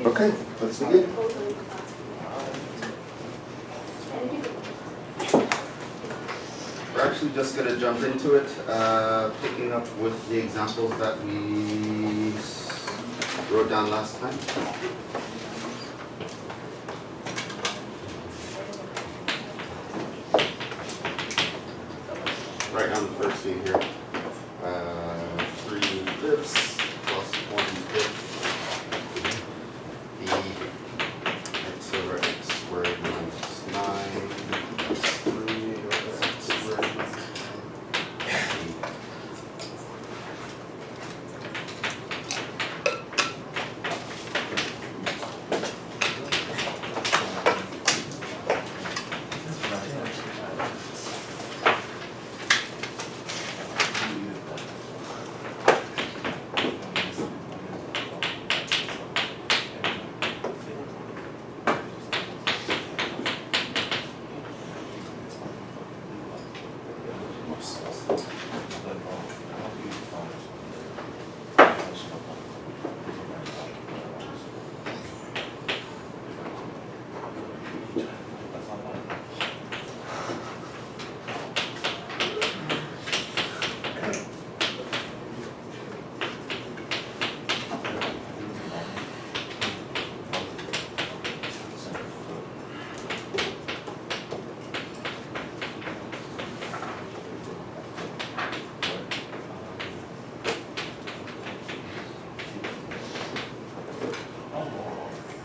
Okay, let's begin. We're actually just going to jump into it, picking up with the examples that we wrote down last time. Write down the first thing here. 3 fifths plus 1 fifth. The x over x squared minus 9 plus 3 over x squared.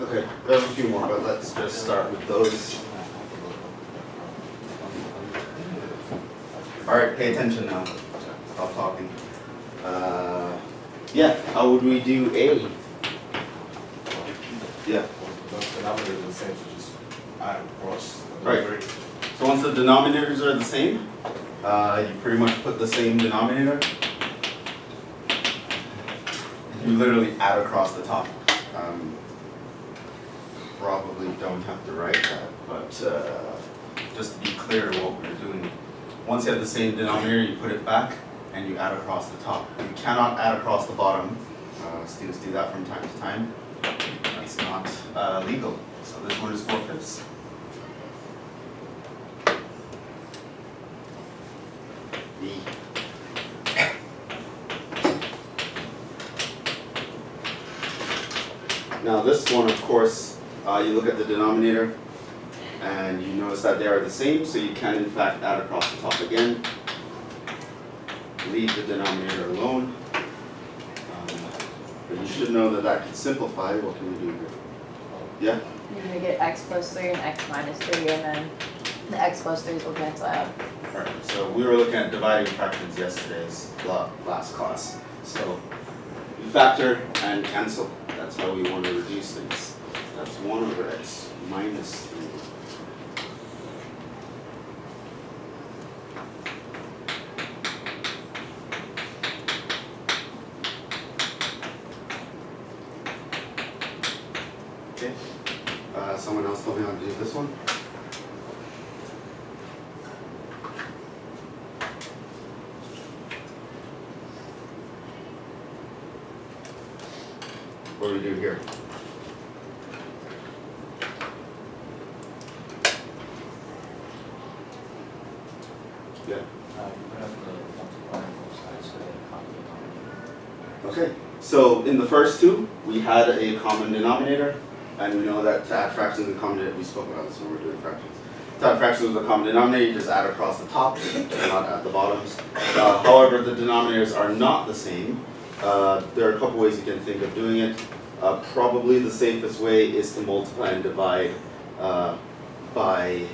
Okay, we have a few more, but let's just start with those. Alright, pay attention now. Stop talking. Yeah, how would we do A? Yeah. The denominator is the same, so just add across. Right. So once the denominators are the same, you pretty much put the same denominator. You literally add across the top. Probably don't have to write that, but just to be clear what we're doing. Once you have the same denominator, you put it back and you add across the top. You cannot add across the bottom. Students do that from time to time. That's not legal. So this one is 4 fifths. B. Now this one, of course, you look at the denominator and you notice that they are the same, so you can in fact add across the top again. Leave the denominator alone. But you should know that that can simplify. What can we do here? Yeah? You're going to get x plus 3 and x minus 3, and then the x plus 3s will cancel out. Alright, so we were looking at dividing fractions yesterday's last class. So we factor and cancel. That's how we want to reduce things. That's 1 over x minus 3. Okay. Someone else told me how to do this one. What do we do here? Yeah. Okay, so in the first two, we had a common denominator, and we know that to add fractions in common denominator, we spoke about this when we were doing fractions. To add fractions with a common denominator, you just add across the tops, not at the bottoms. However, the denominators are not the same. There are a couple ways you can think of doing it. Probably the safest way is to multiply and divide by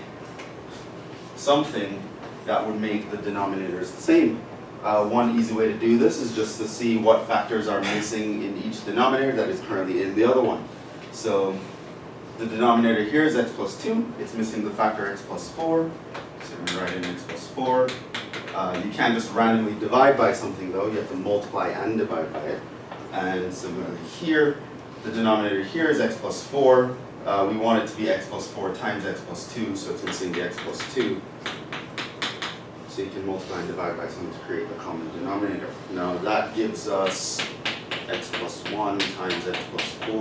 something that would make the denominators the same. One easy way to do this is just to see what factors are missing in each denominator that is currently in the other one. So the denominator here is x plus 2. It's missing the factor x plus 4. So we write in x plus 4. You can't just randomly divide by something though. You have to multiply and divide by it. And similarly here, the denominator here is x plus 4. We want it to be x plus 4 times x plus 2, so it's missing the x plus 2. So you can multiply and divide by something to create the common denominator. Now that gives us x plus 1 times x plus 4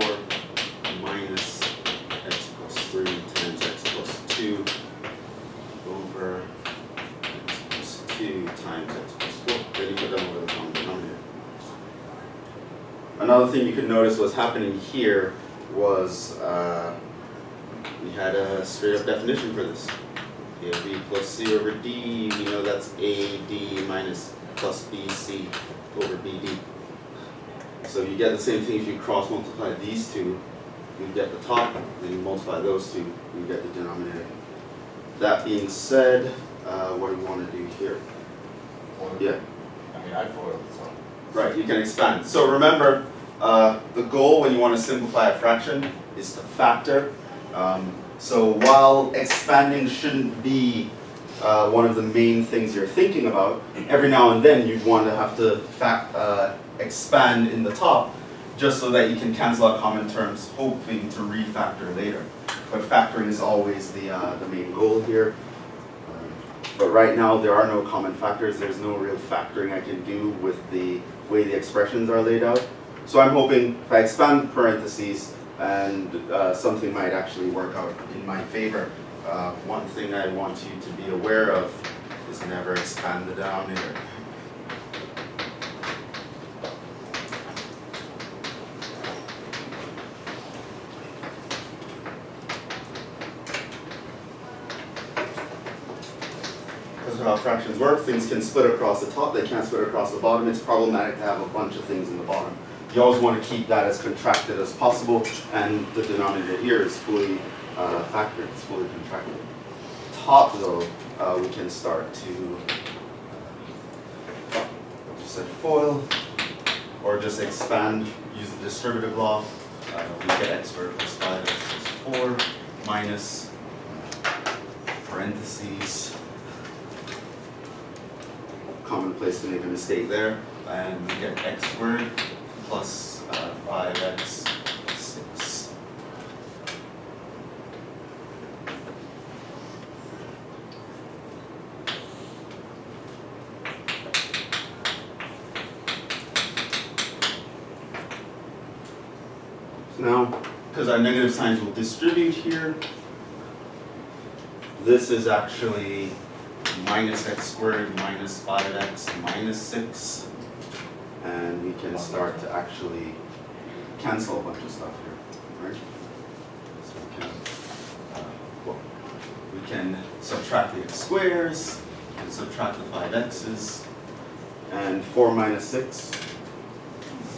Another thing you could notice was happening here was we had a straight up definition for this. AB plus C over D, we know that's AD minus plus BC over BD. So you get the same thing if you cross multiply these two, you get the top, then you multiply those two, you get the denominator. That being said, what do we want to do here? Yeah. I mean, I FOIL, so. Right, you can expand. So remember, the goal when you want to simplify a fraction is to factor. So while expanding shouldn't be one of the main things you're thinking about, every now and then you'd want to have to expand in the top just so that you can cancel out common terms, hoping to refactor later. But factoring is always the main goal here. But right now there are no common factors. There's no real factoring I can do with the way the expressions are laid out. So I'm hoping if I expand parentheses and something might actually work out in my favor. One thing I want you to be aware of is never expand the denominator. Because of how fractions work, things can split across the top, they can't split across the bottom. It's problematic to have a bunch of things in the bottom. You always want to keep that as contracted as possible, and the denominator here is fully factored, it's fully contracted. Top though, we can start to just say FOIL, or just expand, use the distributive law. We get x squared plus 5x plus 4 minus parentheses. Common place to make a mistake there, and we get x squared plus 5x 6. So now, because our negative signs will distribute here, this is actually minus x squared minus 5x minus 6. And we can start to actually cancel a bunch of stuff here, right? So we can subtract the x squares, and subtract the 5x's, and 4 minus 6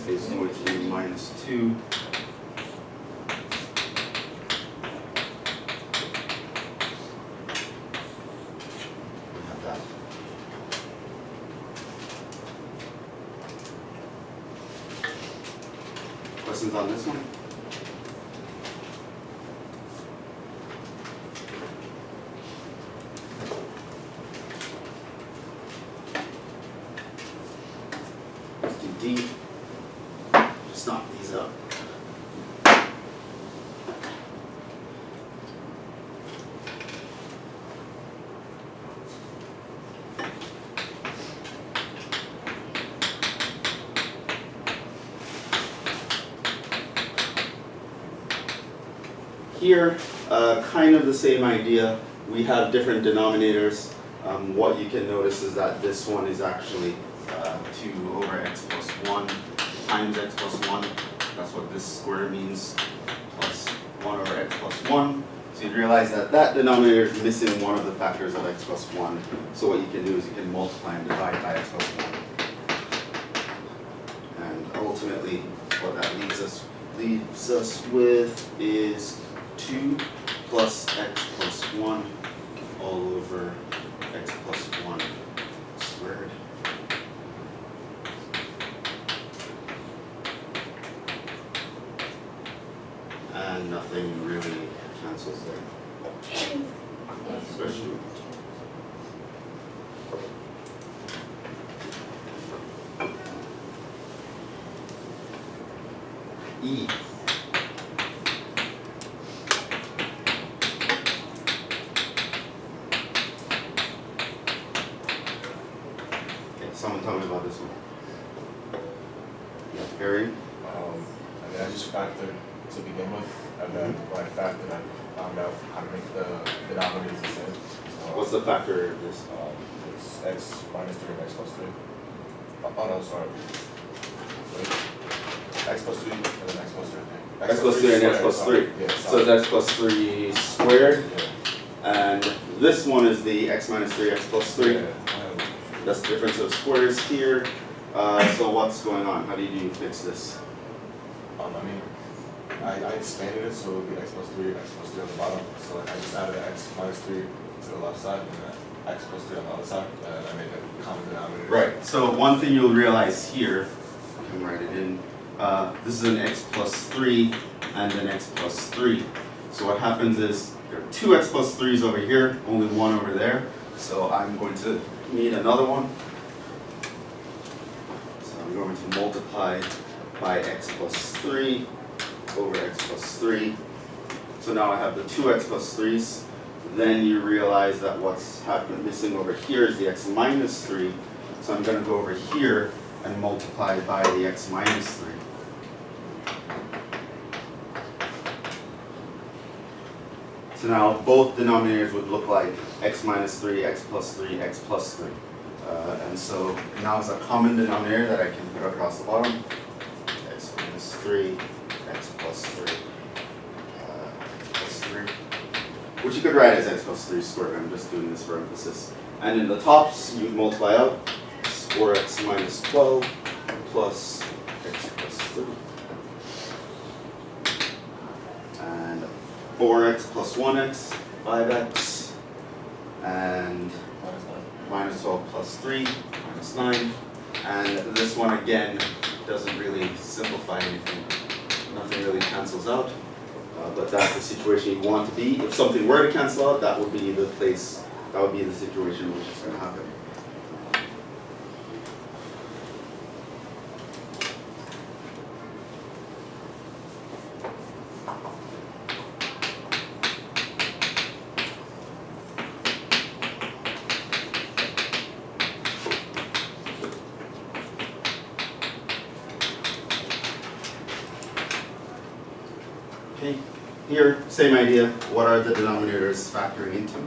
is going to be minus 2. Questions on this one? Let's do D. Just knock these up. Here, kind of the same idea. We have different denominators. What you can notice is that this one is actually 2 over x plus 1 times x plus 1. That's what this square means, plus 1 over x plus 1. So you realize that that denominator is missing one of the factors of x plus 1. So what you can do is you can multiply and divide by x plus 1. And ultimately, what that leaves us with is 2 plus x plus 1 all over x plus 1 squared. And nothing really cancels there. Especially. E. Someone tell me about this one. Yeah, Harry? I mean, I just factored to begin with, and then when I factored, I found out how to make the denominators the same. So, What's the factor of this? it's x minus 3 and x plus 3. Oh no, sorry. Wait. X plus 3 and then X plus 3. X plus 3 and X plus 3. Yeah, So it's X plus 3 squared, Yeah. and this one is the X minus 3, X plus 3. Yeah. That's the difference of squares here. So what's going on? How do you fix this? I mean, I expanded it so it would be X plus 3 on the bottom. So like I just added X minus 3 to the left side and then X plus 3 on the other side, and I made a common denominator. Right. So one thing you'll realize here, I can write it in. This is an X plus 3 and an X plus 3. So what happens is there are two X plus 3s over here, only one over there. So I'm going to need another one. So I'm going to multiply by X plus 3 over X plus 3. So now I have the two X plus 3s. Then you realize that what's missing over here is the X minus 3. So I'm going to go over here and multiply by the X minus 3. So now both denominators would look like X minus 3, X plus 3, X plus 3. And so now it's a common denominator that I can put across the bottom. X minus 3, X plus 3, X plus 3. Which you could write as X plus 3 squared. I'm just doing this for emphasis. And in the tops, you multiply out 4x minus 12 plus X plus 3. And 4x plus 1x, 5x, and minus 12 plus 3, minus 9. And this one again doesn't really simplify anything. Nothing really cancels out. But that's the situation you want to be. If something were to cancel out, that would be the place, that would be the situation in which it's going to happen. Okay, here, same idea. What are the denominators factoring into?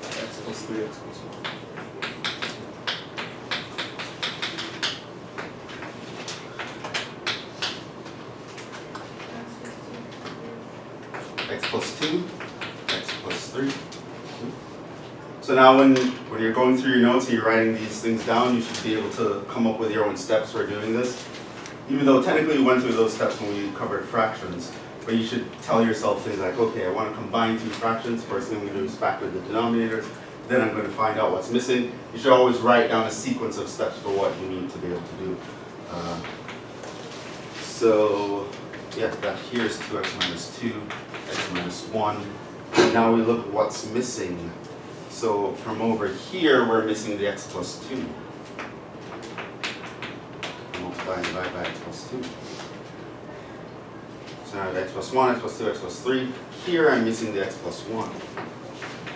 X plus 3, X plus 1. X plus 2, X plus 3. So now when you're going through your notes and you're writing these things down, you should be able to come up with your own steps for doing this. Even though technically we went through those steps when we covered fractions, but you should tell yourself things like, okay, I want to combine two fractions. First thing I'm going to do is factor the denominators. Then I'm going to find out what's missing. You should always write down a sequence of steps for what you need to be able to do. So yeah, that here's 2x minus 2, x minus 1. And now we look at what's missing. So from over here, we're missing the x plus 2. Multiply and divide by x plus 2. So now I have x plus 1, x plus 2, x plus 3. Here I'm missing the x plus 1. So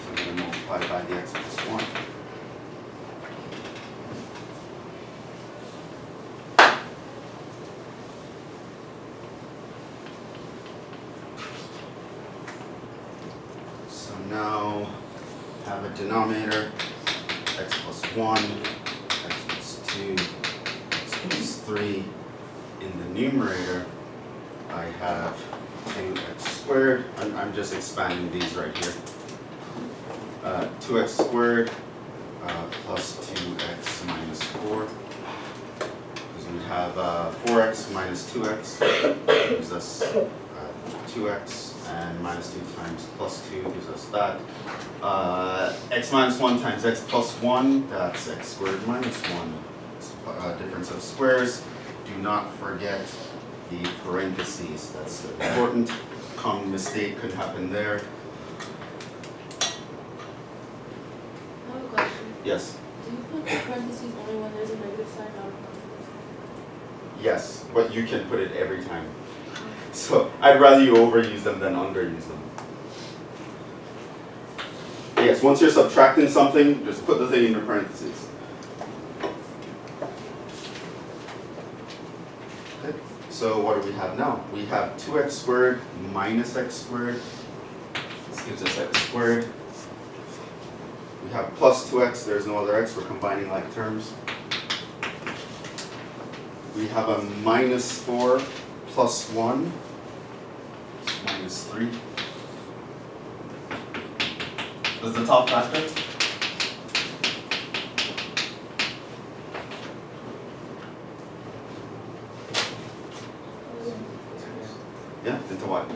I'm going to multiply by the x plus 1. So now I have a denominator, x plus 1, x plus 2, x plus 3. In the numerator, I have 2x squared. I'm just expanding these right here. 2x squared plus 2x minus 4. Because we have 4x minus 2x gives us 2x, and minus 2 times plus 2 gives us that. X minus 1 times x plus 1, that's x squared minus 1. It's a difference of squares. Do not forget the parentheses. That's important. Common mistake could happen there. I have a question. Yes. Do you put the parentheses only when there's a negative sign, not a parentheses? Yes, but you can put it every time. So I'd rather you overuse them than underuse them. Yes, once you're subtracting something, just put the thing into parentheses. Okay. So what do we have now? We have 2x squared minus x squared. This gives us x squared. We have plus 2x, there's no other x, we're combining like terms. we have a -4 plus 1, it's -3. Does the top factor? Yeah, into what?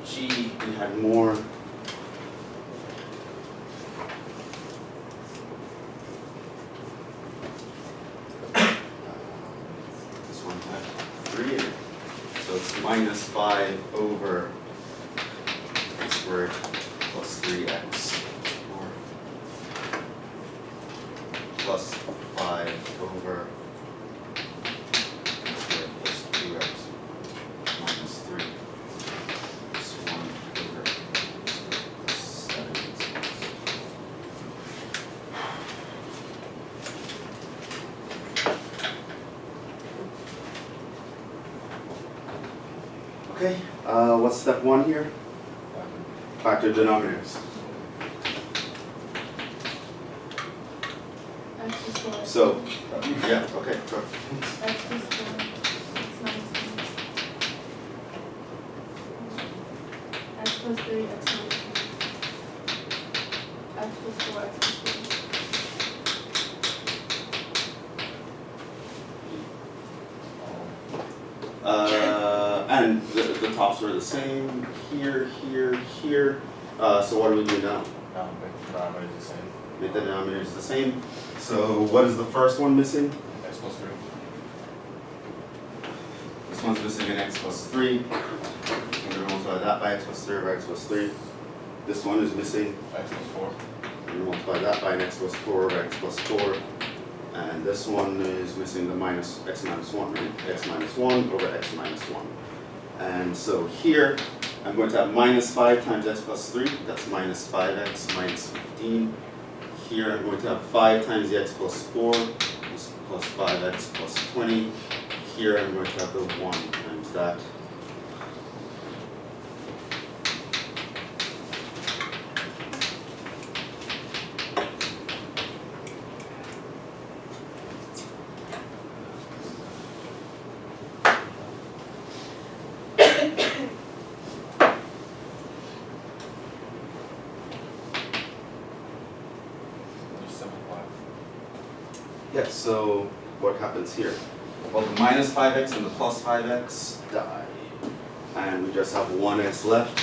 G, we had more. This one had 3 in it. So it's -5 over x squared plus 3x. Or plus 5 over x squared plus 2x minus 3. This 1 over x squared plus 7x. Okay, what's step 1 here? Factor denominators. X is 4. So, yeah, okay, go. X is 4. X minus 1. X plus 3, X minus 1. X plus 4, X plus 3. And the tops were the same, here, here, here. So what do we do now? Make the denominator the same. Make the denominators the same. So what is the first one missing? X plus 3. This one's missing an x plus 3. We're going to multiply that by x plus 3 over x plus 3. This one is missing. X plus 4. We're going to multiply that by an x plus 4 over x plus 4. And this one is missing the minus x minus 1, right? X minus 1 over x minus 1. And so here, I'm going to have -5 times x plus 3. That's minus 5x minus 15. Here, I'm going to have 5 times the x plus 4. This plus 5x plus 20. Here, I'm going to have the 1 times that. Just simplify. Yes, so what happens here? Well, the minus 5x and the plus 5x die. And we just have 1x left.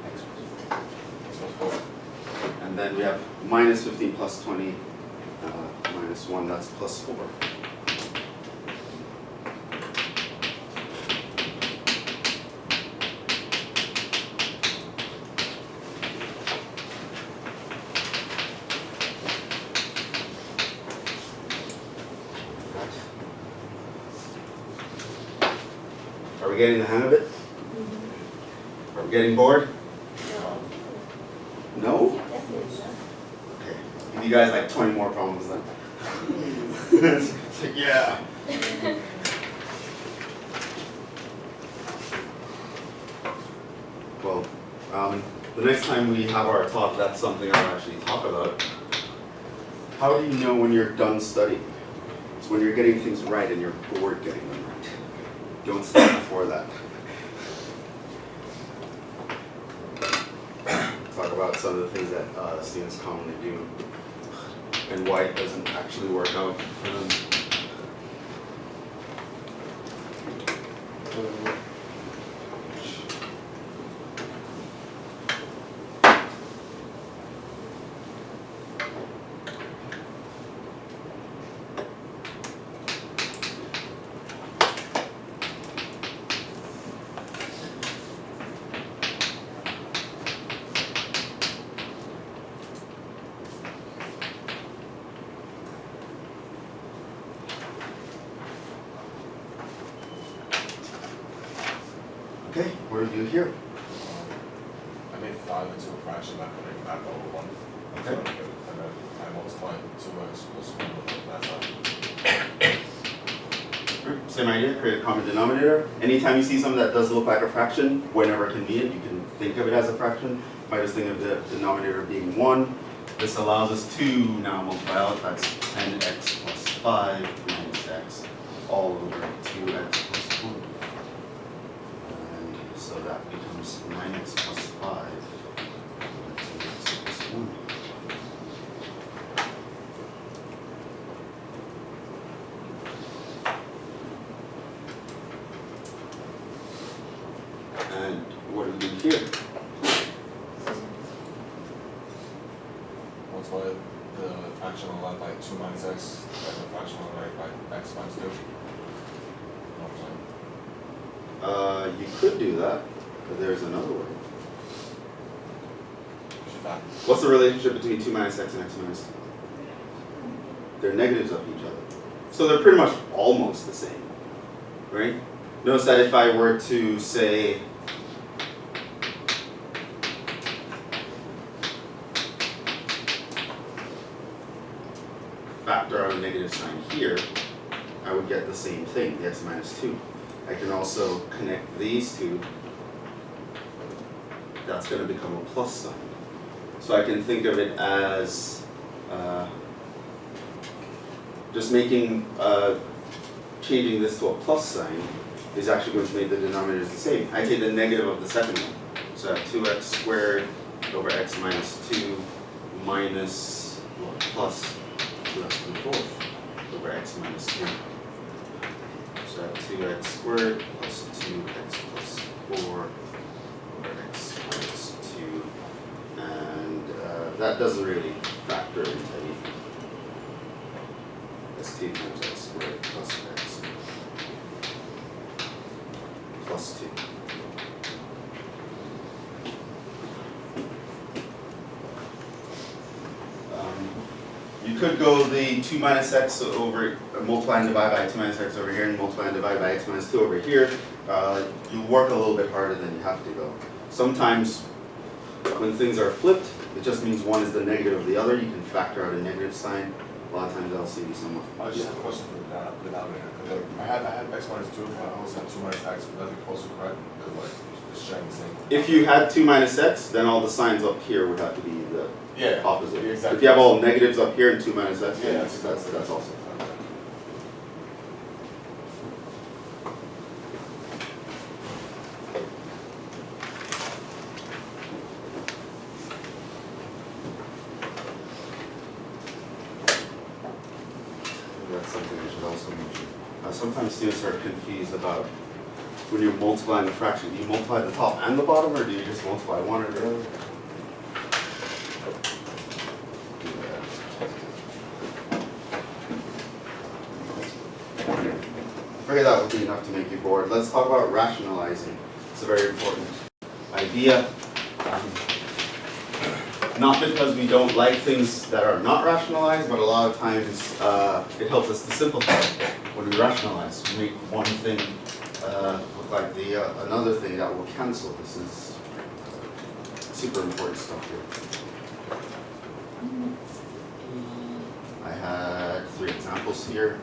X plus 4. And then we have minus 15 plus 20 minus 1, that's plus 4. Are we getting the hang of it? Are we getting bored? No? Okay. Give you guys like 20 more problems then. It's like, yeah. Well, the next time we have our talk, that's something I'll actually talk about. How do you know when you're done studying? It's when you're getting things right and you're bored getting them right. Don't start before that. Talk about some of the things that students commonly do and why it doesn't actually work out for them. Okay, what do we do here? I made 5 into a fraction by putting back over 1. Okay. So, and then I multiply 2x plus 1 with that side. Alright, same idea, create a common denominator. Anytime you see something that does look like a fraction, whenever convenient, you can think of it as a fraction. By just think of the denominator being 1. This allows us to now multiply out, that's 10x plus 5 minus x all over 2x plus 1. And so that becomes 9x plus 5 over 2x plus 1. And what do we do here? Multiply the fraction on the left by 2 minus x, and the fraction on the right by x minus 2. You know what I'm saying? You could do that, but there's another way. Should that- What's the relationship between 2 minus x and x minus 2? They're negatives of each other. So they're pretty much almost the same, right? Notice that if I were to say, factor out a negative sign here, I would get the same thing, the x minus 2. I can also connect these two. That's going to become a plus sign. So I can think of it as just making, changing this to a plus sign is actually going to make the denominators the same. I take the negative of the second one. So I have 2x squared over x minus 2 minus, well, plus 2x to the fourth over x minus 2. So I have 2x squared plus 2x plus 4 over x minus 2. And that doesn't really factor into anything. That's 2 times x squared plus x plus 2. You could go the 2 minus x over, multiply and divide by 2 minus x over here, and multiply and divide by x minus 2 over here. You work a little bit harder than you have to go. Sometimes when things are flipped, it just means one is the negative of the other. You can factor out a negative sign. A lot of times I'll see you somewhat. I just have a question for the denominator. Because I had x minus 2, but I also have 2 minus x, but that's close to correct? Because like, it's sharing the same. If you had 2 minus x, then all the signs up here would have to be the Yeah. opposite. Yeah, exactly. If you have all negatives up here and 2 minus x, Yeah, then that's that's also. Okay. That's something I should also mention. Sometimes students are confused about when you're multiplying a fraction. Do you multiply the top and the bottom, or do you just multiply one or the other? I figured that would be enough to make you bored. Let's talk about rationalizing. It's a very important idea. Not because we don't like things that are not rationalized, but a lot of times it helps us to simplify when we rationalize. We make one thing look like another thing that will cancel. This is super important stuff here. I had 3 examples here.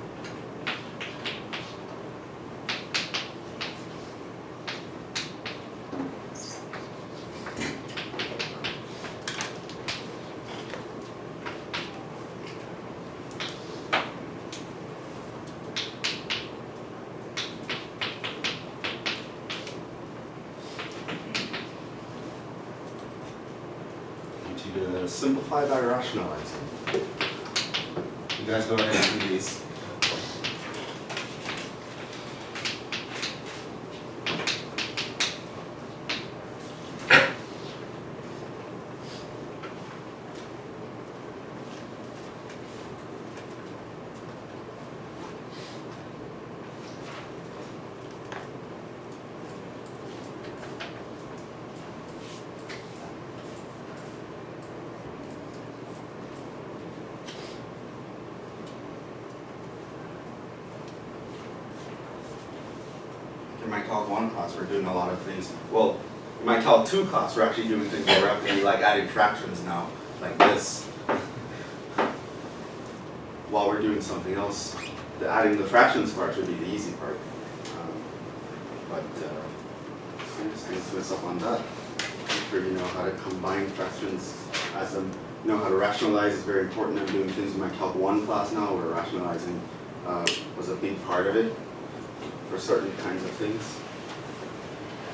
To simplify by rationalizing. You guys go ahead and do these. Calc 1 class, we're doing a lot of things. Well, in my Calc 2 class, we're actually doing things where we're actually like adding fractions now, like this. While we're doing something else, adding the fractions part should be the easy part. But I'm just going to mess up on that. Make sure you know how to combine fractions, add them. Know how to rationalize is very important. I'm doing things in my Calc 1 class now where rationalizing was a big part of it for certain kinds of things.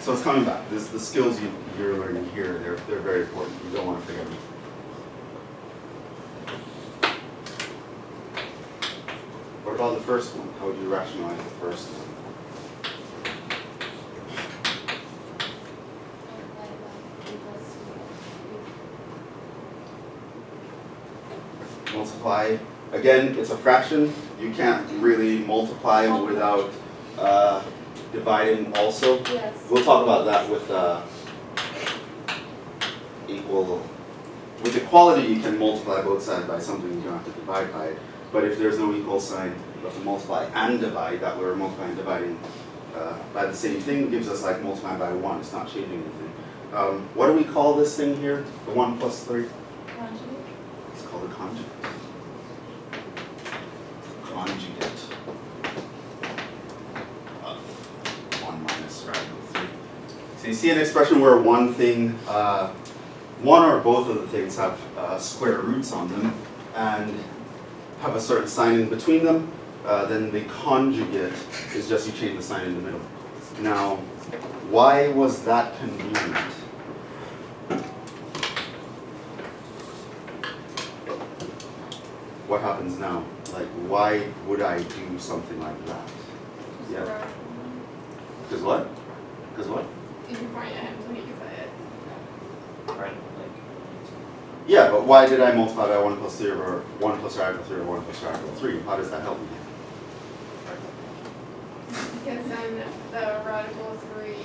So it's coming back. The skills you're learning here, they're very important. You don't want to forget them. What about the first one? How would you rationalize the first one? Multiply. Again, it's a fraction. You can't really multiply without dividing also. Yes. We'll talk about that with equal. With equality, you can multiply both sides by something, you don't have to divide by it. But if there's no equal sign, you have to multiply and divide. That we're multiplying and dividing by the same thing gives us like multiplying by 1. It's not changing anything. What do we call this thing here? The 1 plus 3? Conjugate. It's called a conjugate. Conjugate of 1 minus radical 3. So you see an expression where one thing, one or both of the things have square roots on them and have a certain sign in between them, then the conjugate is just you change the sign in the middle. Now, why was that convenient? What happens now? Like, why would I do something like that? Yeah. Because what? Because what? If you point at him, so he can say it. Right, Yeah, but why did I multiply by 1 plus 3 or 1 plus radical 3 or 1 plus radical 3? How does that help me? Because then the radical 3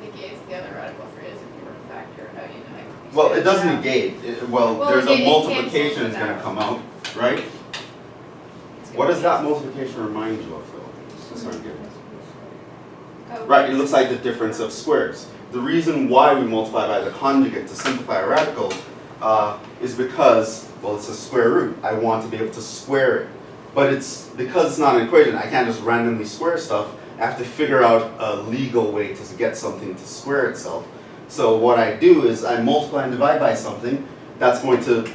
negates the other radical 3 as if you were to factor it out, you know, like. Well, it doesn't negate. Well, Well, there's it a multiplication cancels is going to out. come out, right? It's gonna What does be- that multiplication remind you of, though? That's what I'm getting at. Oh, Right, it looks like the difference of squares. The reason why we multiply by the conjugate to simplify a radical is because, well, it's a square root. I want to be able to square it. But it's because it's not an equation, I can't just randomly square stuff. I have to figure out a legal way to get something to square itself. So what I do is I multiply and divide by something that's going to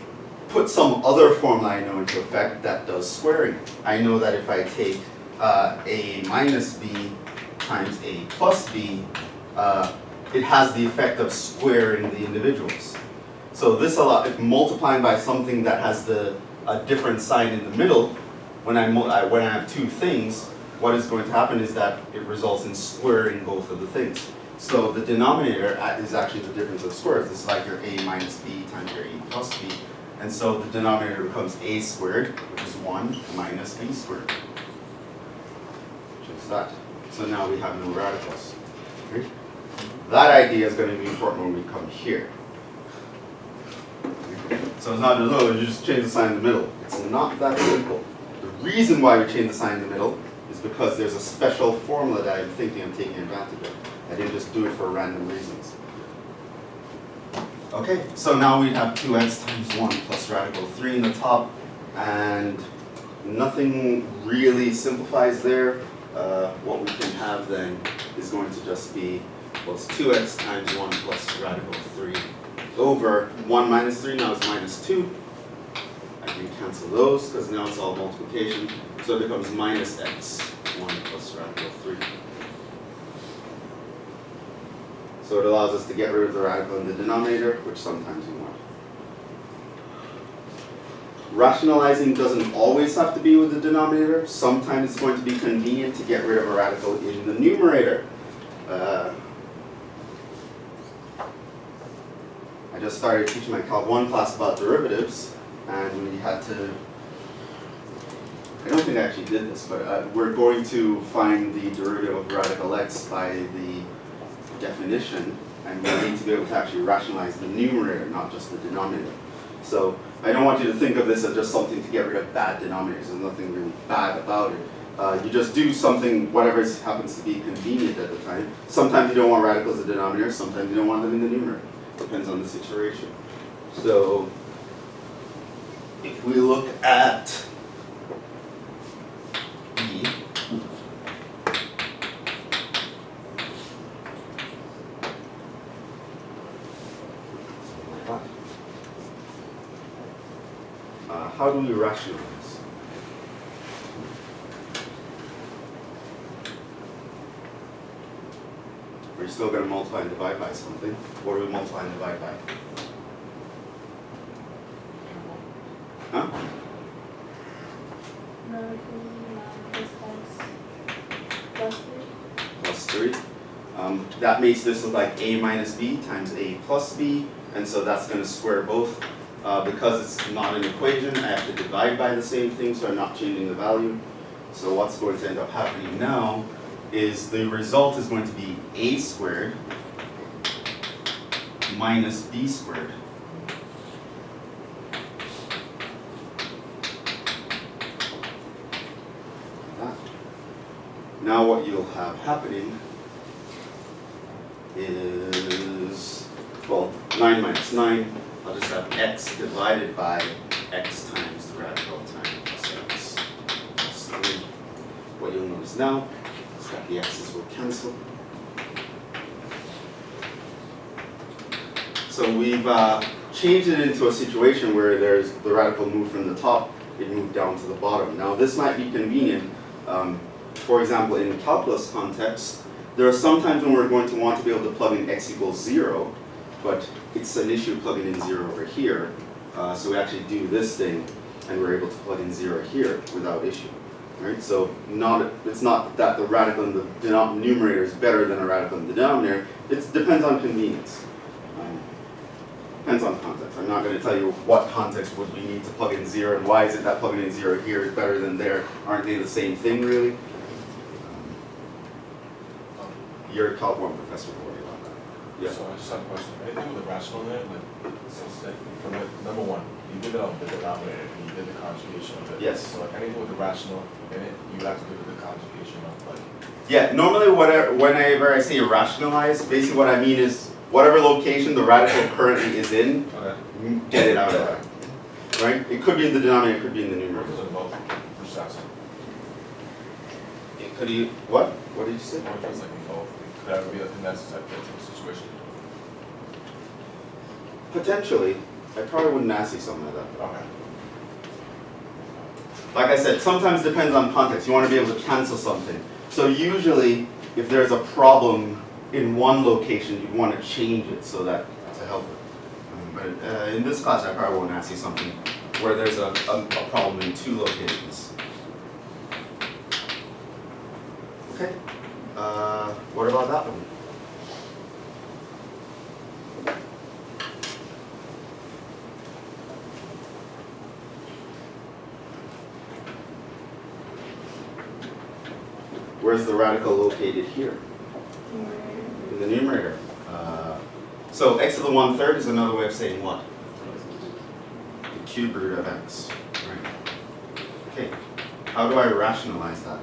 put some other formula I know into effect that does squaring. I know that if I take a minus b times a plus b, it has the effect of squaring the individuals. So this if multiplying by something that has a different sign in the middle, when I have two things, what is going to happen is that it results in squaring both of the things. So the denominator is actually the difference of squares. This is like your a minus b times your a plus b. And so the denominator becomes a squared, which is 1 minus b squared. Which is that. So now we have no radicals. Okay? That idea is going to be important when we come here. So it's not just, oh, you just change the sign in the middle. It's not that simple. The reason why we change the sign in the middle is because there's a special formula that I'm thinking I'm taking advantage of. I didn't just do it for random reasons. Okay, so now we have 2x times 1 plus radical 3 in the top, and nothing really simplifies there. What we can have then is going to just be, well, it's 2x times 1 plus radical 3 over 1 minus 3, now it's minus 2. I can cancel those because now it's all multiplication. So it becomes minus x 1 plus radical 3. So it allows us to get rid of the radical in the denominator, which sometimes we want. Rationalizing doesn't always have to be with the denominator. Sometimes it's going to be convenient to get rid of a radical in the numerator. I just started teaching my Calc 1 class about derivatives, and we had to, I don't think I actually did this, but we're going to find the derivative of radical x by the definition, and we need to be able to actually rationalize the numerator, not just the denominator. So I don't want you to think of this as just something to get rid of bad denominators. There's nothing really bad about it. You just do something, whatever happens to be convenient at the time. Sometimes you don't want radicals in the denominator, sometimes you don't want them in the numerator. Depends on the situation. So, if we look at B, how do we rationalize? We're still going to multiply and divide by something. What do we multiply and divide by? Huh? Plus 3. That makes this look like a minus b times a plus b, and so that's going to square both. Because it's not an equation, I have to divide by the same thing, so I'm not changing the value. So what's going to end up happening now is the result is going to be a squared minus b squared. Now what you'll have happening is, well, 9 minus 9, I'll just have x divided by x times the radical times x plus 3. What you'll notice now is that the x's will cancel. So we've changed it into a situation where there's the radical moved from the top, it moved down to the bottom. Now this might be convenient. For example, in calculus context, there are some times when we're going to want to be able to plug in x equals 0, but it's an issue plugging in 0 over here. So we actually do this thing, and we're able to plug in 0 here without issue. Right? So it's not that the radical in the numerator is better than a radical in the denominator. It depends on convenience. Depends on context. I'm not going to tell you what context would we need to plug in 0 and why is it that plugging in 0 here is better than there. Aren't they the same thing, really? You're a Calc 1 professor, don't worry about that. Yeah. So I just have a question. Anything with the rational there? Like, since like, from the, number one, you did the denominator and you did the conjugation of it. Yes. So like anything with the rational in it, you have to do the conjugation of like. Yeah, normally whenever I say rationalize, basically what I mean is whatever location the radical currently is in, Okay. get it out of that. Right? It could be in the denominator, it could be in the numerator. Because of both. Just asking. It could be, what? What did you say? Or if it's like in both. Could that be a necessary situation? Potentially. I probably wouldn't ask you something like that. Okay. Like I said, sometimes it depends on context. You want to be able to cancel something. So usually, if there's a problem in one location, you want to change it so that to help it. But in this class, I probably won't ask you something where there's a problem in 2 locations. Okay. What about that one? Where's the radical located here? In the numerator. So x to the 1/3 is another way of saying what? The cube root of x. Right. Okay. How do I rationalize that?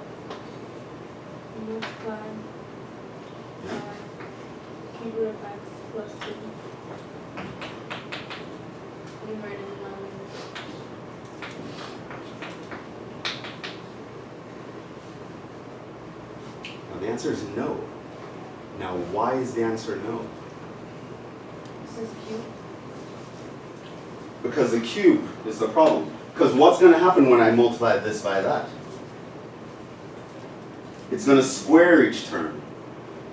Multiply Yeah. cube root of x plus 2. Numerator and denominator. Now the answer is no. Now why is the answer no? This is cube. Because the cube is the problem. Because what's going to happen when I multiply this by that? It's going to square each term.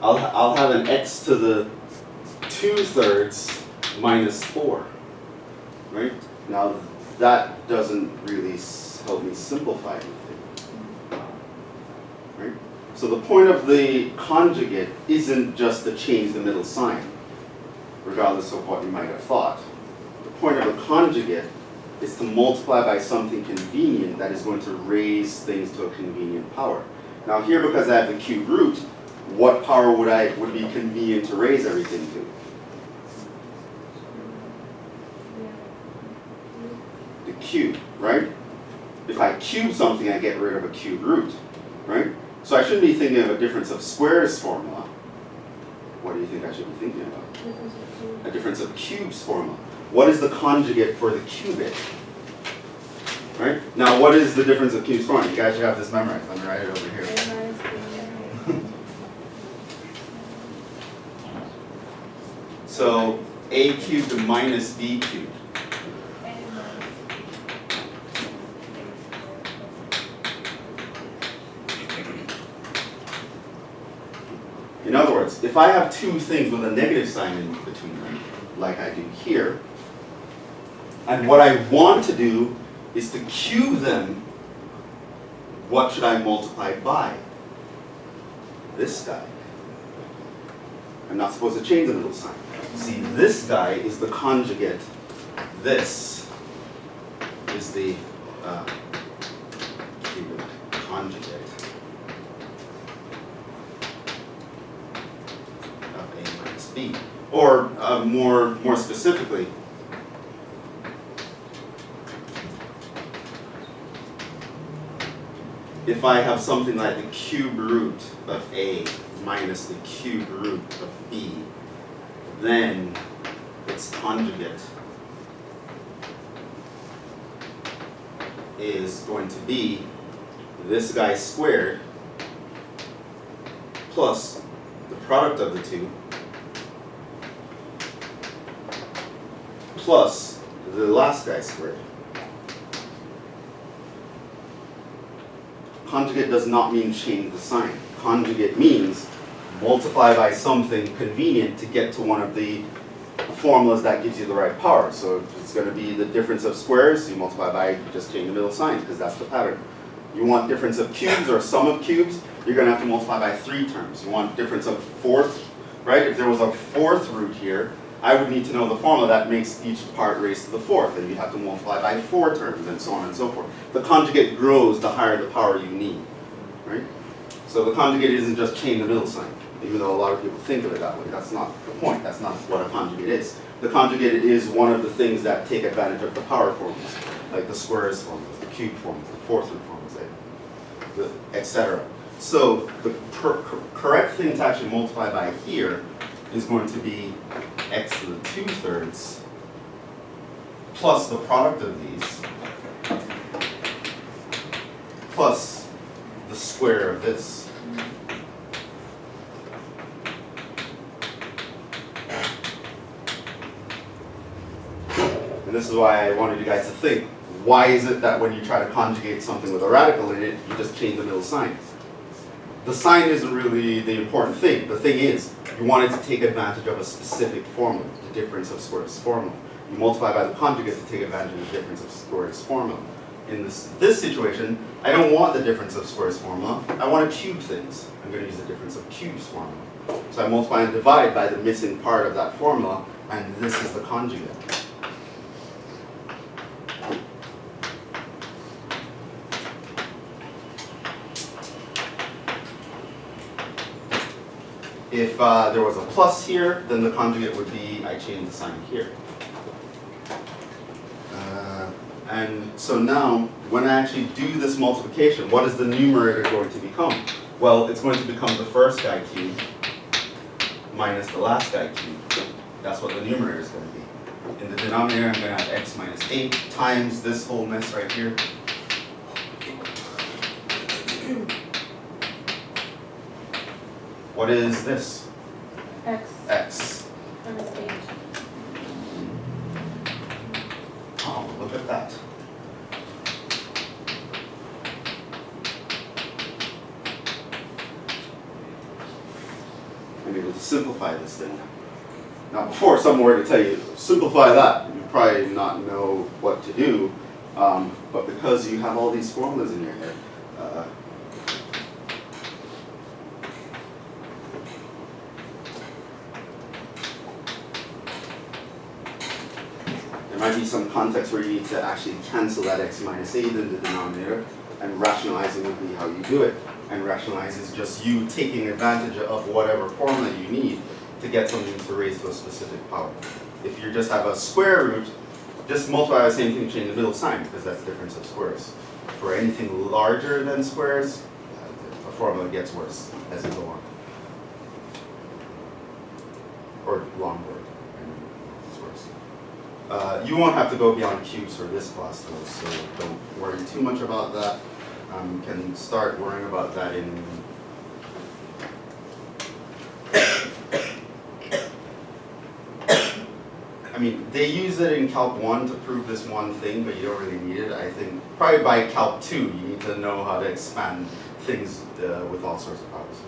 I'll have an x to the 2/3 minus 4. Right? Now that doesn't really help me simplify anything. Right? So the point of the conjugate isn't just to change the middle sign, regardless of what you might have thought. The point of a conjugate is to multiply by something convenient that is going to raise things to a convenient power. Now here, because I have the cube root, what power would be convenient to raise everything to? The cube, right? If I cube something, I get rid of a cube root. right? So I shouldn't be thinking of a difference of squares formula. What do you think I should be thinking about? Difference of cube. A difference of cubes formula. What is the conjugate for the cubit? Right? Now what is the difference of cubes formula? You guys should have this memorized. Let me write it over here. A minus B. So a cubed minus b cubed. In other words, if I have two things with a negative sign in between them, like I do here, and what I want to do is to cube them, what should I multiply by? This guy. I'm not supposed to change the middle sign. See, this guy is the conjugate. This is the cubic conjugate of a minus b. Or more specifically, if I have something like the cube root of a minus the cube root of b, then its conjugate is going to be this guy squared plus the product of the two plus the last guy squared. Conjugate does not mean change the sign. Conjugate means multiply by something convenient to get to one of the formulas that gives you the right power. So if it's going to be the difference of squares, you multiply by just change the middle sign because that's the pattern. You want difference of cubes or sum of cubes, you're going to have to multiply by 3 terms. You want difference of fourth, right? If there was a fourth root here, I would need to know the formula that makes each part raised to the fourth, and you have to multiply by 4 terms and so on and so forth. The conjugate grows the higher the power you need, right? So the conjugate isn't just change the middle sign, even though a lot of people think of it that way. That's not the point. That's not what a conjugate is. The conjugate is one of the things that take advantage of the power formulas, like the squares formulas, the cube formulas, the fourth root formulas, etc. So the correct thing to actually multiply by here is going to be x to the 2/3 plus the product of these plus the square of this. And this is why I wanted you guys to think, why is it that when you try to conjugate something with a radical in it, you just change the middle sign? The sign isn't really the important thing. The thing is, you wanted to take advantage of a specific formula, the difference of squares formula. You multiply by the conjugate to take advantage of the difference of squares formula. In this situation, I don't want the difference of squares formula. I want to cube things. I'm going to use the difference of cubes formula. So I multiply and divide by the missing part of that formula, and this is the conjugate. If there was a plus here, then the conjugate would be, I change the sign here. And so now, when I actually do this multiplication, what is the numerator going to become? Well, it's going to become the first guy cubed minus the last guy cubed. That's what the numerator is going to be. In the denominator, I'm going to have x minus 8 times this whole mess right here. What is this? X X. minus H. Oh, look at that. I'm able to simplify this thing. Now, before someone were to tell you, simplify that, you probably not know what to do. But because you have all these formulas in your head, there might be some context where you need to actually cancel that x minus 8 in the denominator, and rationalizing would be how you do it. And rationalize is just you taking advantage of whatever formula you need to get something to raise to a specific power. If you just have a square root, just multiply the same thing, change the middle sign, because that's the difference of squares. For anything larger than squares, formula gets worse as you go on. Or longer. It's worse. You won't have to go beyond cubes for this class though, so don't worry too much about that. Can start worrying about that in I mean, they use it in Calc 1 to prove this one thing, but you don't really need it. I think probably by Calc 2, you need to know how to expand things with all sorts of powers.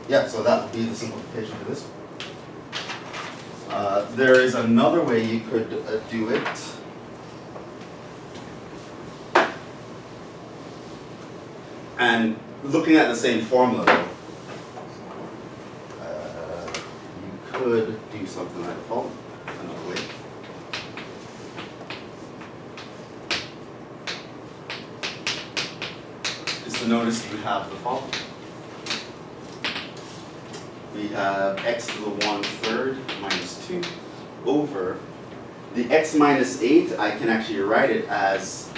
Yeah, so that would be the simplification for this one. There is another way you could do it. And looking at the same formula, though, you could do something like the following, another way. Is to notice you have the following. We have x to the 1/3 minus 2 over the x minus 8. I can actually write it as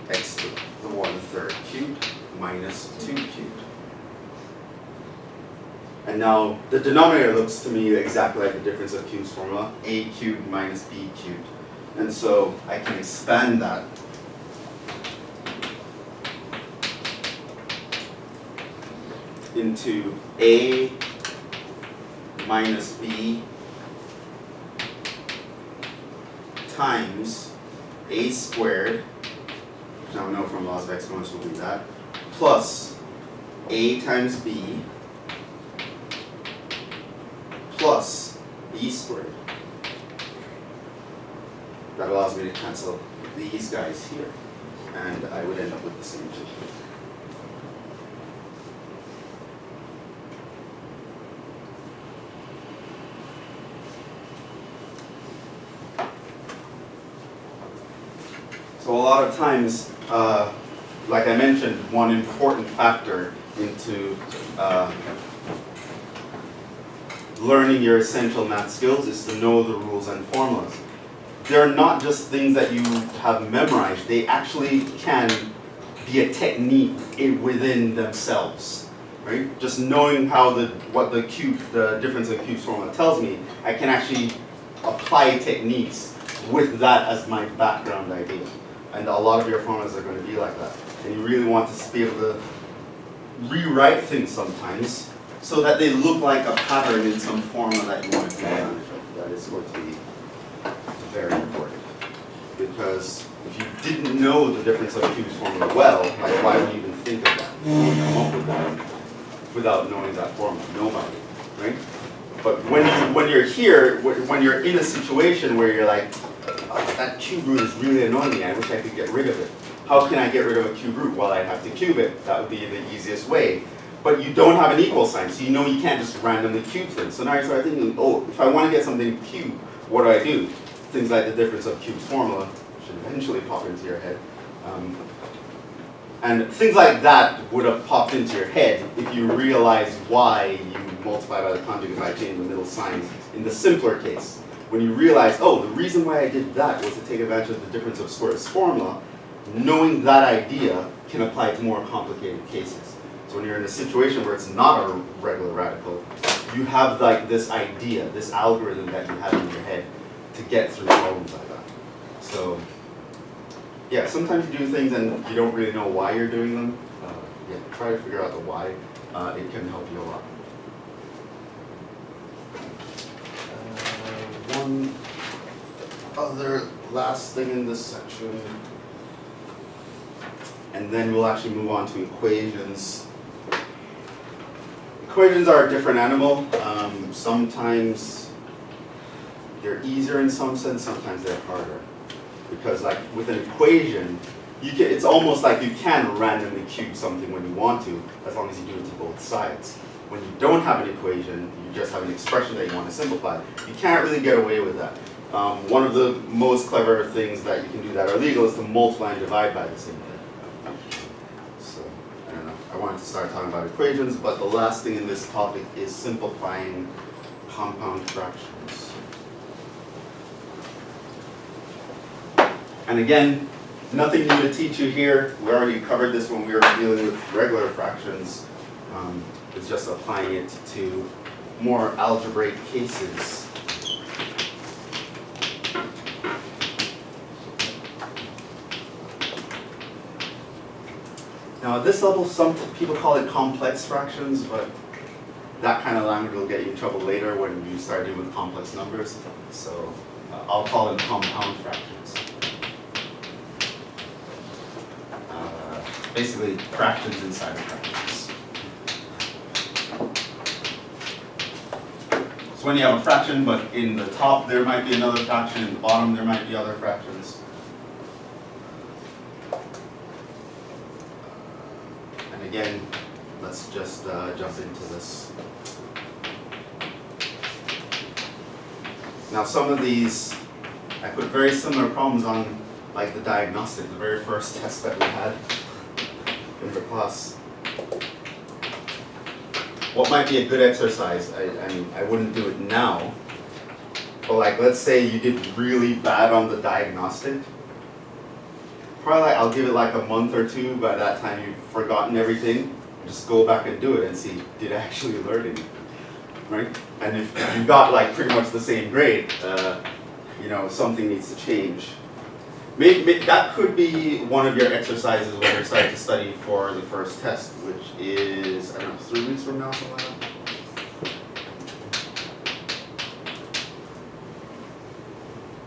x to the 1/3 cubed minus 2 cubed. And now the denominator looks to me exactly like the difference of cubes formula, a cubed minus b cubed. And so I can expand that into a minus b times a squared, which now we know from laws of exponents will be that, plus a times b plus b squared. That allows me to cancel these guys here, and I would end up with the same thing. So a lot of times, like I mentioned, one important factor into learning your essential math skills is to know the rules and formulas. They're not just things that you have memorized, they actually can be a technique within themselves, right? Just knowing how what the difference of cubes formula tells me, I can actually apply techniques with that as my background idea. And a lot of your formulas are going to be like that. And you really want to be able to rewrite things sometimes so that they look like a pattern in some formula that you want to take advantage of. That is going to be very important. Because if you didn't know the difference of cubes formula well, like why would you even think of that? You would come up with that without knowing that formula. Nobody, right? But when you're here, when you're in a situation where you're like, oh, that cube root is really annoying me, I wish I could get rid of it. How can I get rid of a cube root? Well, I'd have to cube it. That would be the easiest way. But you don't have an equal sign, so you know you can't just randomly cube things. So now you start thinking, oh, if I want to get something cubed, what do? Things like the difference of cubes formula should eventually pop into your head. And things like that would have popped into your head if you realize why you multiply by the conjugate by changing the middle sign in the simpler case. When you realize, oh, the reason why I did that was to take advantage of the difference of squares formula, knowing that idea can apply to more complicated cases. So when you're in a situation where it's not a regular radical, you have like this idea, this algorithm that you have in your head to get through problems like that. So yeah, sometimes you do things and you don't really know why you're doing them. Yeah, try to figure out the why. It can help you a lot. One other last thing in this section, and then we'll actually move on to equations. Equations are a different animal. Sometimes they're easier in some sense, sometimes they're harder. Because like with an equation, it's almost like you can randomly cube something when you want to, as long as you do it to both sides. When you don't have an equation, you just have an expression that you want to simplify. You can't really get away with that. One of the most clever things that you can do that are legal is to multiply and divide by the same thing. So, I don't know. I wanted to start talking about equations, but the last thing in this topic is simplifying compound fractions. And again, Nothing new to teach you here. We already covered this when we were dealing with regular fractions. It's just applying it to more algebraic cases. Now at this level, some people call it complex fractions, but that kind of language will get you in trouble later when you start dealing with complex numbers. So I'll call them compound fractions. Basically, fractions inside of fractions. So when you have a fraction, but in the top there might be another fraction, in the bottom there might be other fractions. And again, let's just jump into this. Now some of these, I put very similar problems on like the diagnostic, the very first test that we had in the class. What might be a good exercise? I mean, I wouldn't do it now, but like let's say you did really bad on the diagnostic. Probably like, I'll give it like a month or two. By that time you've forgotten everything. Just go back and do it and see, did I actually learn anything, right? And if you got like pretty much the same grade, you know, something needs to change. Maybe that could be one of your exercises when you're starting to study for the first test, which is, I don't know, 3 weeks from now, something like that.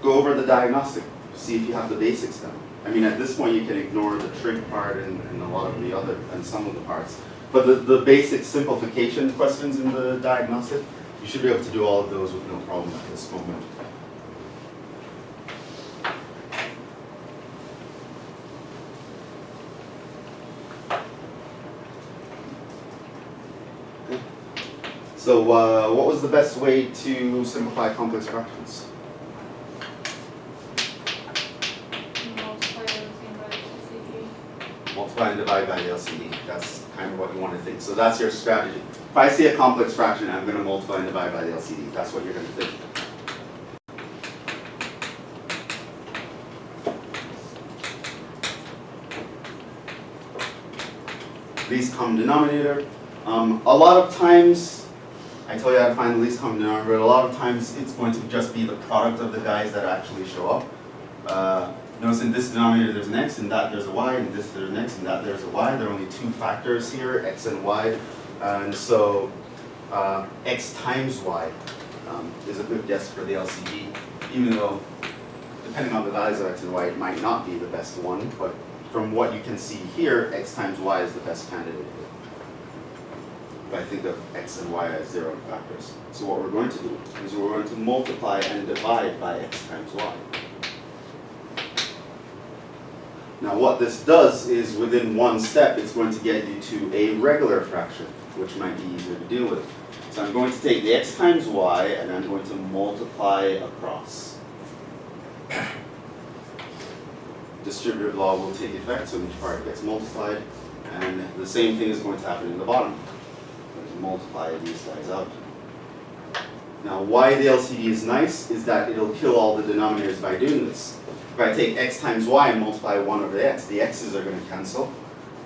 Go over the diagnostic, see if you have the basics down. I mean, at this point you can ignore the trig part and a lot of the other, and some of the parts. But the basic simplification questions in the diagnostic, you should be able to do all of those with no problem at this moment. So what was the best way to simplify complex fractions? Multiply everything by the LCD. Multiply and divide by the LCD. That's kind of what you want to think. So that's your strategy. If I see a complex fraction, I'm going to multiply and divide by the LCD. That's what you're going to think. Least common denominator. A lot of times, I tell you how to find the least common denominator, but a lot of times it's going to just be the product of the guys that actually show up. Notice in this denominator there's an x, in that there's a y, in this there's an x, in that there's a y. There are only two factors here, x and y. And so x times y is a good guess for the LCD, even though depending on the values of x and y, it might not be the best one, but from what you can see here, x times y is the best candidate. If I think of x and y as zero factors. So what we're going to do is we're going to multiply and divide by x times y. Now what this does is within one step, it's going to get you to a regular fraction, which might be easier to deal with. So I'm going to take the x times y and I'm going to multiply across. Distributive law will take effect, so each part gets multiplied, and the same thing is going to happen in the bottom. I'm going to multiply these guys out. Now why the LCD is nice is that it'll kill all the denominators by doing this. If I take x times y and multiply 1 over x, the x's are going to cancel,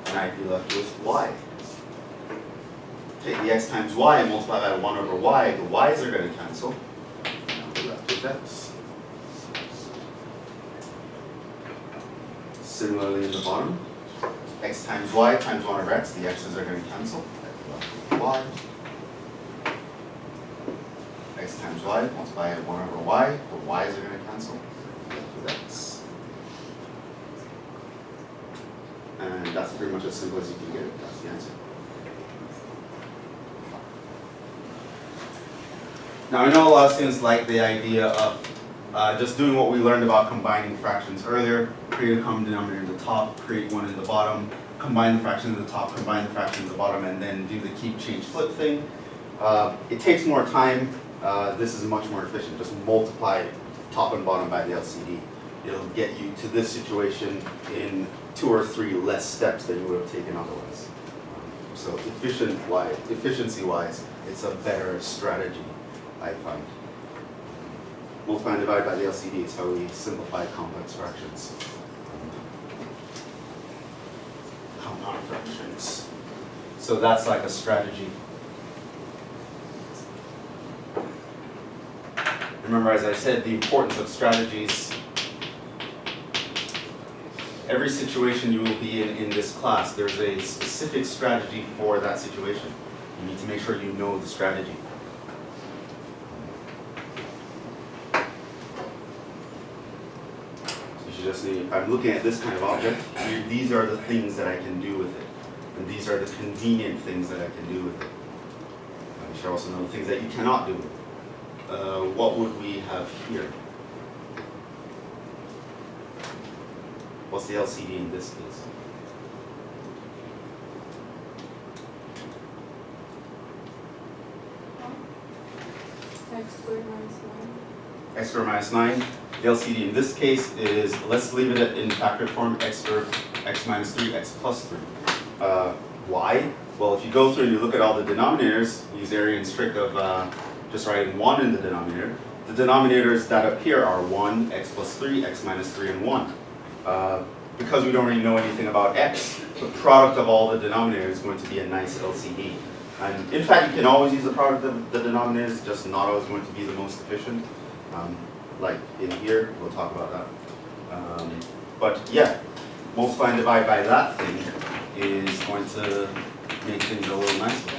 and I'd be left with y. Take the x times y and multiply by 1 over y, the y's are going to cancel, and I'll be left with x. Similarly in the bottom, x times y times 1 over x, the x's are going to cancel, I'd be left with y. X times y, multiply 1 over y, the y's are going to cancel, with x. And that's pretty much as simple as you can get it. That's the answer. Now I know a lot of students like the idea of just doing what we learned about combining fractions earlier. Create a common denominator in the top, create one in the bottom, combine the fraction in the top, combine the fraction in the bottom, and then do the keep, change, flip thing. It takes more time. This is much more efficient. Just multiply top and bottom by the LCD. It'll get you to this situation in 2 or 3 less steps than you would have taken otherwise. So efficiency-wise, it's a better strategy, I find. Multiply and divide by the LCD is how we simplify complex fractions. fractions. So that's like a strategy. Remember, as I said, the importance of strategies. Every situation you will be in this class, there's a specific strategy for that situation. You need to make sure you know the strategy. So you should just need, if I'm looking at this kind of object, these are the things that I can do with it. And these are the convenient things that I can do with it. You should also know the things that you cannot do with it. What would we have here? What's the LCD in this case? X squared minus 9. X squared minus 9. The LCD in this case is, let's leave it in factored form, x squared, x minus 3, x plus 3. Why? Well, if you go through and you look at all the denominators, use Arrhenius trick of just writing 1 in the denominator. The denominators that appear are 1, x plus 3, x minus 3, and 1. Because we don't really know anything about x, the product of all the denominators is going to be a nice LCD. And in fact, you can always use the product of the denominators, it's just not always going to be the most efficient. Like in here, we'll talk about that. But yeah, multiply and divide by that thing is going to make things a little nicer.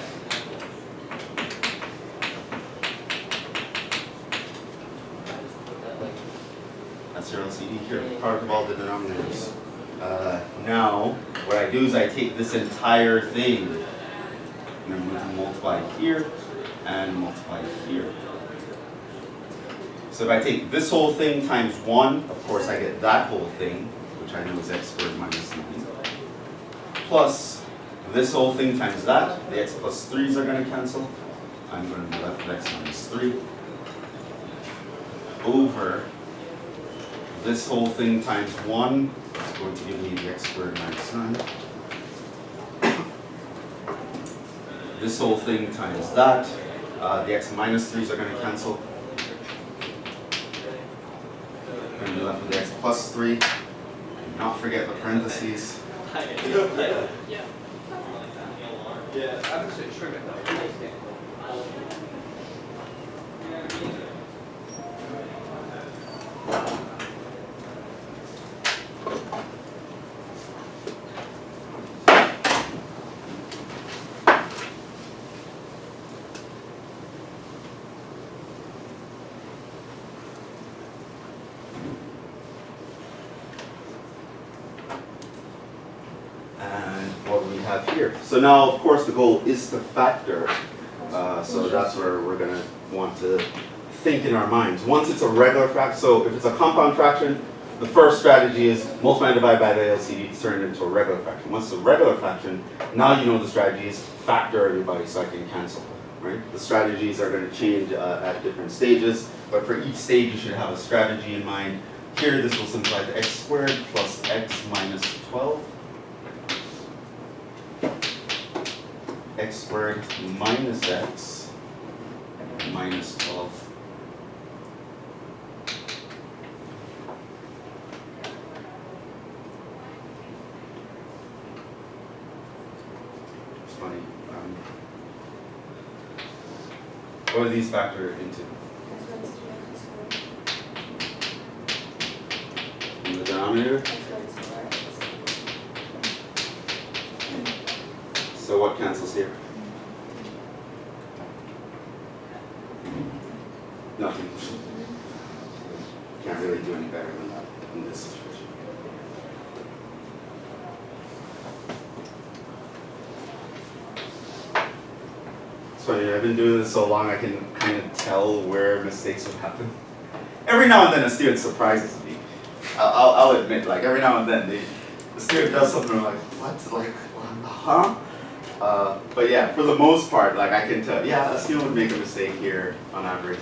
That's your LCD here, product of all the denominators. Now, what I do is I take this entire thing and I'm going to multiply here and multiply here. So if I take this whole thing times 1, of course I get that whole thing, which I know is x squared minus 9. Plus this whole thing times that, the x plus 3's are going to cancel. I'm going to be left with x minus 3 over this whole thing times 1 is going to give me the x squared minus 9. This whole thing times that, the x minus 3's are going to cancel. I'm going to be left with the x plus 3. Do not forget the parentheses. Yeah, I'm actually trimming though. Here. So now, of course, the goal is to factor. So that's where we're going to want to think in our minds. Once it's a regular fraction, so if it's a compound fraction, the first strategy is multiply and divide by the LCD to turn it into a regular fraction. Once it's a regular fraction, now you know the strategy is factor everybody so I can cancel. Right? The strategies are going to change at different stages, but for each stage you should have a strategy in mind. Here, this will simplify to x squared plus x minus 12. X squared minus x minus 12. It's funny. What do these factor into? In the denominator? So what cancels here? Nothing. Can't really do any better than that in this situation. So I've been doing this so long I can kind of tell where mistakes will happen. Every now and then a student surprises me. I'll admit, like every now and then the student does something and I'm like, what? Like, huh? But yeah, for the most part, like I can tell, yeah, a student would make a mistake here on average.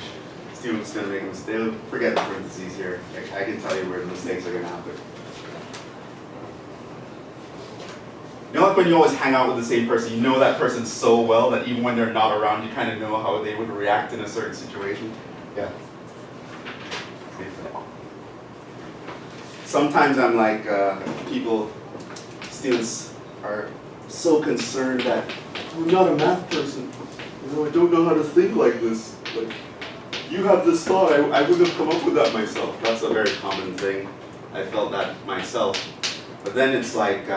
A student's going to make a mistake. They'll forget the parentheses here. I can tell you where the mistakes are going to happen. You know, like when you always hang out with the same person, you know that person so well that even when they're not around, you kind of know how they would react in a certain situation. Yeah. Sometimes I'm like, students are so concerned that I'm not a math person. You know, I don't know how to think like this. Like, you have this thought, I wouldn't have come up with that myself. That's a very common thing. I felt that myself. But then it's like,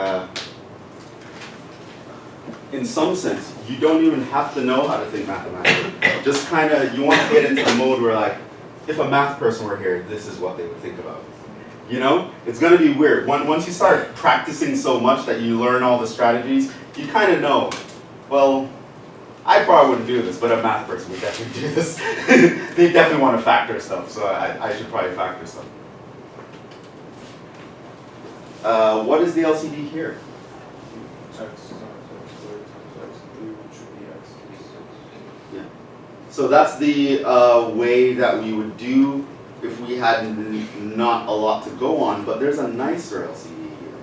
in some sense, you don't even have to know how to think mathematically. Just kind of, you want to get into the mode where like, if a math person were here, this is what they would think about. You know? It's going to be weird. Once you start practicing so much that you learn all the strategies, you kind of know, well, I probably wouldn't do this, but a math person would definitely do this. They definitely want to factor stuff, so I should probably factor stuff. What is the LCD here? X times X squared times X cubed, which should be X to be 6. Yeah. So that's the way that we would do if we had not a lot to go on, but there's a nicer LCD here.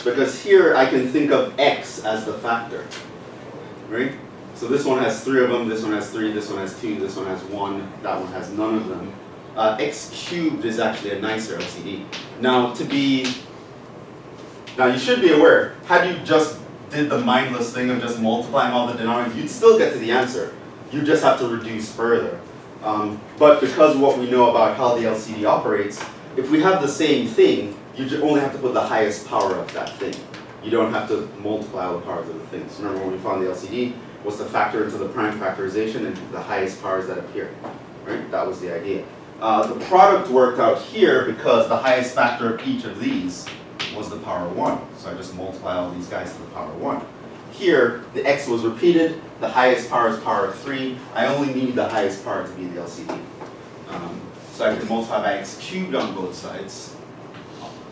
Because here I can think of X as the factor, right? So this one has 3 of them, this one has 3, this one has 2, this one has 1, that one has none of them. X cubed is actually a nicer LCD. Now you should be aware, had you just did the mindless thing of just multiplying all the denominators, you'd still get to the answer. You just have to reduce further. But because of what we know about how the LCD operates, if we have the same thing, you only have to put the highest power of that thing. You don't have to multiply all the powers of the things. Remember when we found the LCD was to factor into the prime factorization and the highest powers that appear. Right? That was the idea. The product worked out here because the highest factor of each of these was the power 1. So I just multiply all these guys to the power 1. Here, the x was repeated, the highest power is power 3. I only need the highest power to be the LCD. So I can multiply by x cubed on both sides,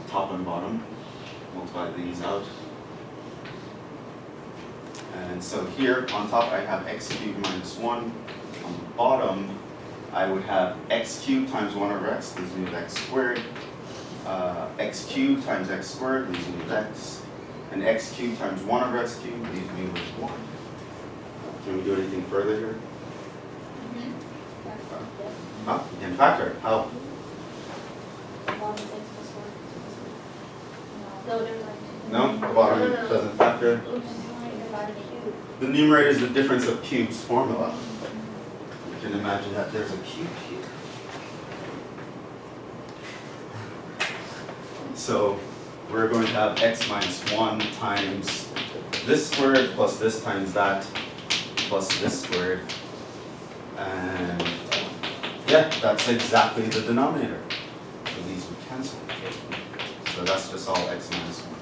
top and bottom, multiply these out. And so here on top I have x cubed minus 1. On the bottom I would have x cubed times 1 over x, leaves me with x squared. X cubed times x squared leaves me with x. And x cubed times 1 over x cubed leaves me with 1. Can we do anything further here? Huh? You can factor. How? No? The bottom doesn't factor. The numerator is the difference of cubes formula. You can imagine that there's a cube here. So we're going to have x minus 1 times this squared plus this times that plus this squared. And yeah, that's exactly the denominator. So these would cancel. So that's just all x minus 1.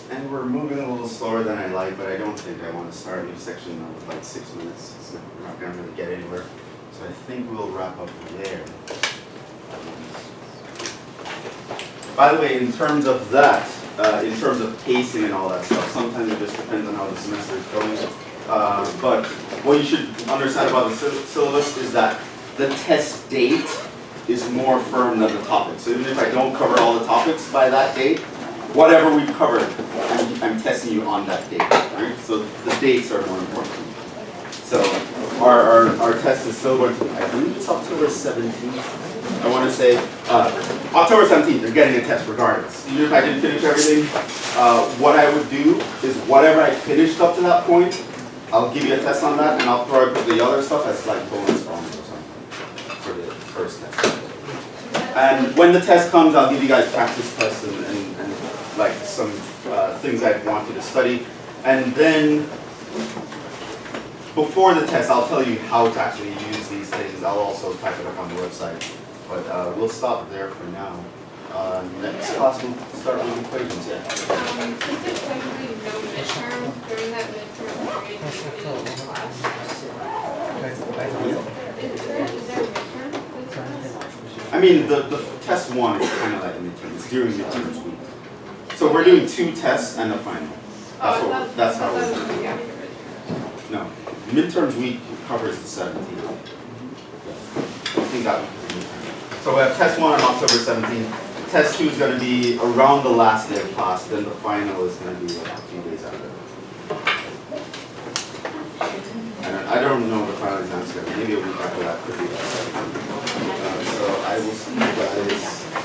And we're moving a little slower than I like, but I don't think I want to start a new section with like 6 minutes. We're not going to really get anywhere. So I think we'll wrap up there. By the way, in terms of that, in terms of pacing and all that stuff, sometimes it just depends on how the semester is going. But what you should understand about the syllabus is that the test date is more firm than the topic. So even if I don't cover all the topics by that date, whatever we've covered, I'm testing you on that date, right? So the dates are more important. So our test is still going to, I believe it's October 17th. I want to say October 17th, you're getting a test regardless. Even if I didn't finish everything, what I would do is whatever I finished up to that point, I'll give you a test on that, and I'll probably put the other stuff as like bonus problems or something for the first test. And when the test comes, I'll give you guys practice tests and like some things I'd want you to study. And then before the test, I'll tell you how to actually use these things. I'll also type it up on the website. But we'll stop there for now. Next class, we'll start with equations. Yeah. Since there's technically no midterm, during that midterm period, you do class. Is there a midterm? I mean, the test test one is kind of like midterm, it's during midterms week. So we're doing 2 tests and a final. That's how that we're was doing the it. after midterm. No, midterms week covers the 17th. I think that was midterm. So we have test 1 on October 17th. Test 2 is going to be around the last day of class, then the final is going to be like a few days after. I don't know the final exam schedule, maybe a week after that could be that. So I will see you guys